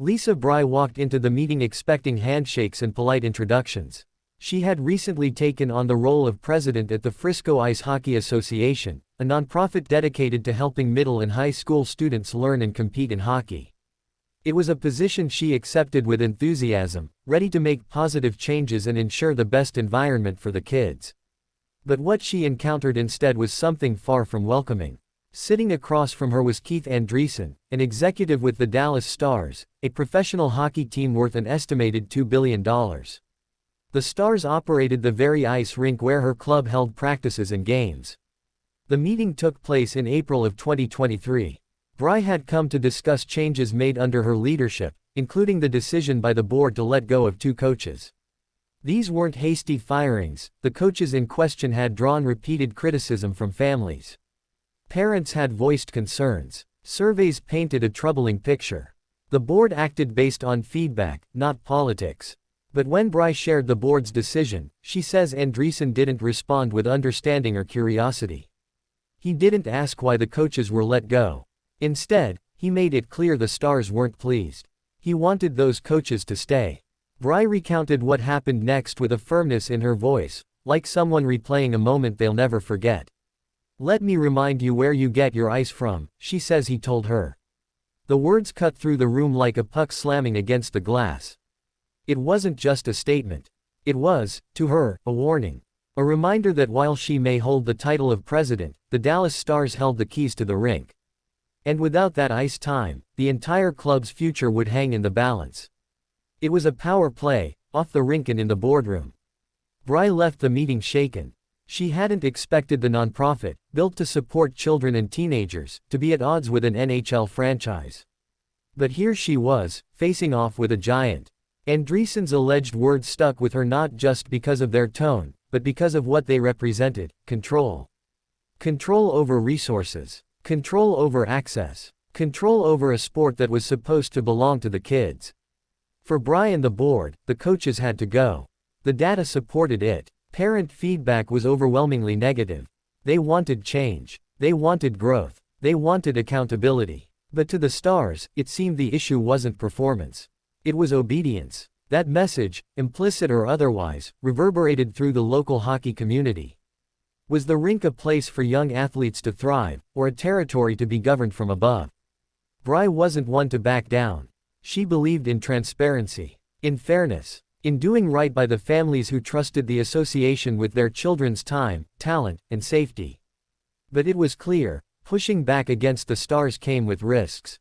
Lisa Bry walked into the meeting expecting handshakes and polite introductions. She had recently taken on the role of president at the Frisco Ice Hockey Association, a nonprofit dedicated to helping middle and high school students learn and compete in hockey. It was a position she accepted with enthusiasm, ready to make positive changes and ensure the best environment for the kids. But what she encountered instead was something far from welcoming. Sitting across from her was Keith Andreessen, an executive with the Dallas Stars, a professional hockey team worth an estimated $2 billion. The Stars operated the very ice rink where her club held practices and games. The meeting took place in April of 2023. Bry had come to discuss changes made under her leadership, including the decision by the board to let go of 2 coaches. These weren't hasty firings. The coaches in question had drawn repeated criticism from families. Parents had voiced concerns. Surveys painted a troubling picture. The board acted based on feedback, not politics. But when Bry shared the board's decision, she says Andreessen didn't respond with understanding or curiosity. He didn't ask why the coaches were let go. Instead, he made it clear the Stars weren't pleased. He wanted those coaches to stay. Bry recounted what happened next with a firmness in her voice, like someone replaying a moment they'll never forget. "Let me remind you where you get your ice from," she says he told her. The words cut through the room like a puck slamming against the glass. It wasn't just a statement. It was, to her, a warning. A reminder that while she may hold the title of president, the Dallas Stars held the keys to the rink. And without that ice time, the entire club's future would hang in the balance. It was a power play, off the rink and in the boardroom. Bry left the meeting shaken. She hadn't expected the nonprofit, built to support children and teenagers, to be at odds with an NHL franchise. But here she was, facing off with a giant. Andreessen's alleged words stuck with her not just because of their tone, but because of what they represented: control. Control over resources. Control over access. Control over a sport that was supposed to belong to the kids. For Bry and the board, the coaches had to go. The data supported it. Parent feedback was overwhelmingly negative. They wanted change. They wanted growth. They wanted accountability. But to the Stars, it seemed the issue wasn't performance. It was obedience. That message, implicit or otherwise, reverberated through the local hockey community. Was the rink a place for young athletes to thrive, or a territory to be governed from above? Bry wasn't one to back down. She believed in transparency, in fairness, in doing right by the families who trusted the association with their children's time, talent, and safety. But it was clear, pushing back against the Stars came with risks.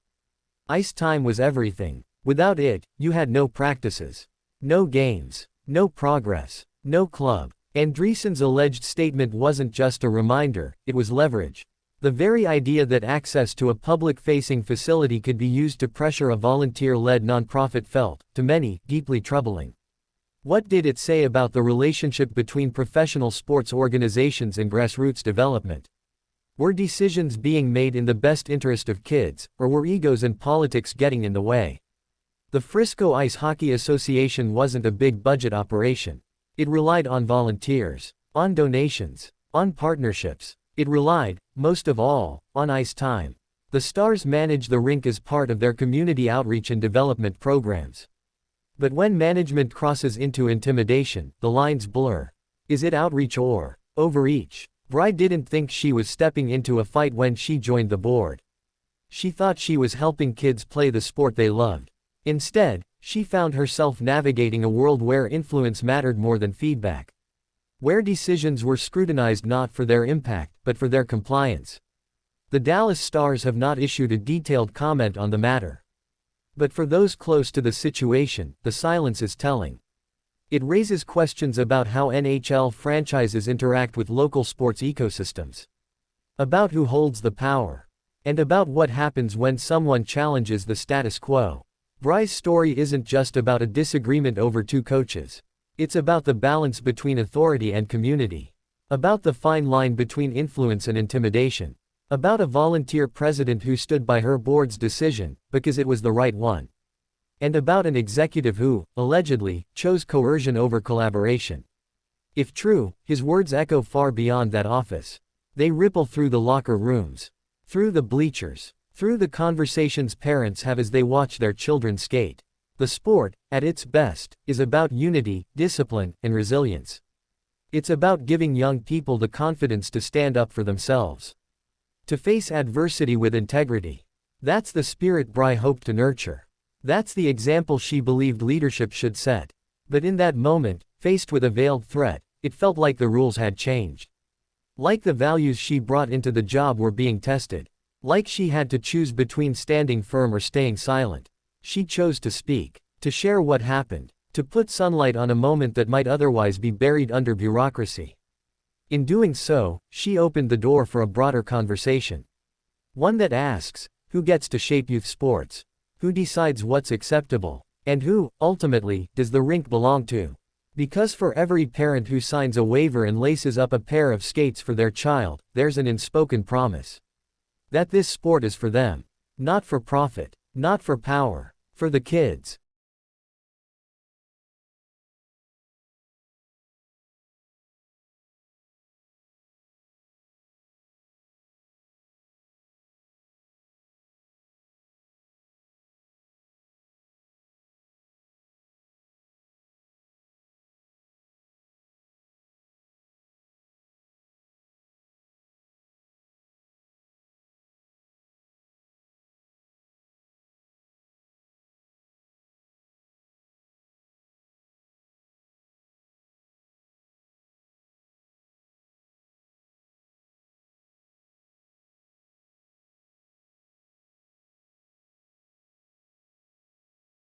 Ice time was everything. Without it, you had no practices, no games, no progress, no club. Andreessen's alleged statement wasn't just a reminder, it was leverage. The very idea that access to a public-facing facility could be used to pressure a volunteer-led nonprofit felt, to many, deeply troubling. What did it say about the relationship between professional sports organizations and grassroots development? Were decisions being made in the best interest of kids, or were egos and politics getting in the way? The Frisco Ice Hockey Association wasn't a big-budget operation. It relied on volunteers, on donations, on partnerships. It relied, most of all, on ice time. The Stars managed the rink as part of their community outreach and development programs. But when management crosses into intimidation, the lines blur. Is it outreach or overreach? Bry didn't think she was stepping into a fight when she joined the board. She thought she was helping kids play the sport they loved. Instead, she found herself navigating a world where influence mattered more than feedback. Where decisions were scrutinized not for their impact, but for their compliance. The Dallas Stars have not issued a detailed comment on the matter. But for those close to the situation, the silence is telling. It raises questions about how NHL franchises interact with local sports ecosystems. About who holds the power. And about what happens when someone challenges the status quo. Bry's story isn't just about a disagreement over 2 coaches. It's about the balance between authority and community. About the fine line between influence and intimidation. About a volunteer president who stood by her board's decision, because it was the right one. And about an executive who, allegedly, chose coercion over collaboration. If true, his words echo far beyond that office. They ripple through the locker rooms. Through the bleachers. Through the conversations parents have as they watch their children skate. The sport, at its best, is about unity, discipline, and resilience. It's about giving young people the confidence to stand up for themselves. To face adversity with integrity. That's the spirit Bry hoped to nurture. That's the example she believed leadership should set. But in that moment, faced with a veiled threat, it felt like the rules had changed. Like the values she brought into the job were being tested. Like she had to choose between standing firm or staying silent. She chose to speak, to share what happened, to put sunlight on a moment that might otherwise be buried under bureaucracy. In doing so, she opened the door for a broader conversation. One that asks, who gets to shape youth sports? Who decides what's acceptable? And who, ultimately, does the rink belong to? Because for every parent who signs a waiver and laces up a pair of skates for their child, there's an unspoken promise. That this sport is for them. Not for profit. Not for power. For the kids.